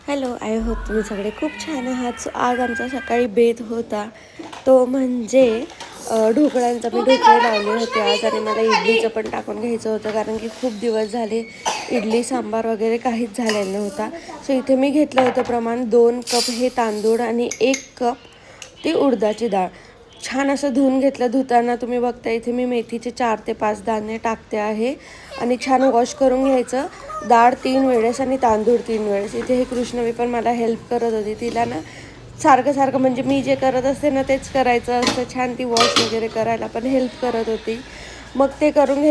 Hello, I hope तुम्ही सगळे खूप छान आहात. सो आज आमचा सकाळी बेत होता तो म्हणजे ढोकळ्यांचा. मी ढोकळे लावले होते आज आणि मला इडलीचं पण टाकून घ्यायचं होतं कारण की खूप दिवस झाले इडली सांबार वगैरे काहीच झालेलं नव्हता. सो इथे मी घेतलं होतं प्रमाण 2 कप हे तांदूळ आणि 1 कप ती उडदाची डाळ. छान असं धुवून घेतलं. धुताना तुम्ही बघता इथे मी मेथीचे 4 ते 5 दाणे टाकते आहे आणि छान वॉश करून घ्यायचं. डाळ 3 वेळेस आणि तांदूळ 3 वेळेस. इथे हे कृष्णवी पण मला हेल्प करत होती. तिला ना सारखं म्हणजे मी जे करत असते ना तेच करायचं असतं. छान ती वॉश वगैरे करायला पण हेल्प करत होती. मग ते करून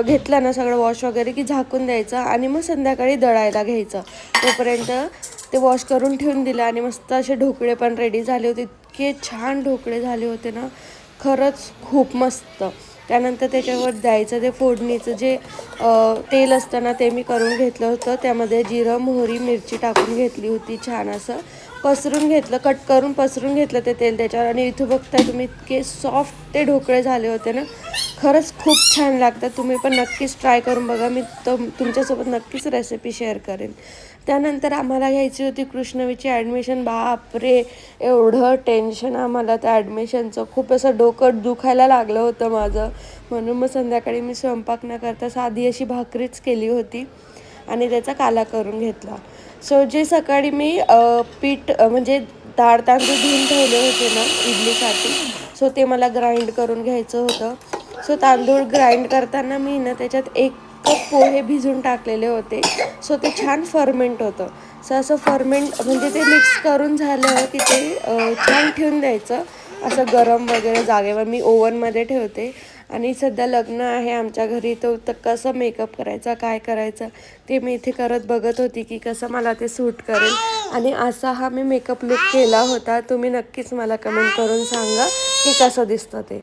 घेतलं ना सगळं वॉश वगैरे की झाकून द्यायचं आणि मग संध्याकाळी दळायला घ्यायचं. तोपर्यंत ते वॉश करून ठेवून दिलं आणि मस्त असे ढोकळे पण रेडी झाले होते. इतके छान ढोकळे झाले होते ना, खरंच खूप मस्त. त्यानंतर त्याच्यावर द्यायचं ते फोडणीचं जे तेल असतं ना ते मी करून घेतलं होतं. त्यामध्ये जिरं, मोहरी, मिरची टाकून घेतली होती. छान असं पसरून घेतलं, कट करून पसरून घेतलं ते तेल त्याच्यावर. आणि इथं बघताय तुम्ही इतके सॉफ्ट ते ढोकळे झाले होते ना, खरंच खूप छान लागतात. तुम्ही पण नक्कीच ट्राय करून बघा. मी तुमच्यासोबत नक्कीच रेसिपी शेअर करेन. त्यानंतर आम्हाला घ्यायची होती कृष्णवीची ॲडमिशन. बापरे, एवढं टेन्शन आम्हाला त्या ॲडमिशनचं. खूप असं डोकं दुखायला लागलं होतं माझं. म्हणून मग संध्याकाळी मी स्वयंपाक न करता साधी अशी भाकरीच केली होती आणि त्याचा काला करून घेतला. सो जे सकाळी मी पीठ म्हणजे डाळ तांदूळ धुवून ठेवले होते ना इडलीसाठी, सो ते मला ग्राइंड करून घ्यायचं होतं. सो तांदूळ ग्राइंड करताना मी ना त्याच्यात 1 कप पोहे भिजून टाकलेले होते. सो ते छान फर्मेंट होतं. सो असं फर्मेंट म्हणजे ते मिक्स करून झालं की ते छान ठेवून द्यायचं असं गरम वगैरे जागेवर. मी ओव्हनमध्ये ठेवते. आणि सध्या लग्न आहे आमच्या घरी, तर कसं मेकअप करायचा, काय करायचं ते मी इथे करत बघत होती की कसं मला ते सूट करेल. आणि असा हा मी मेकअप लुक केला होता. तुम्ही नक्कीच मला कमेंट करून सांगा की कसं दिसतं ते.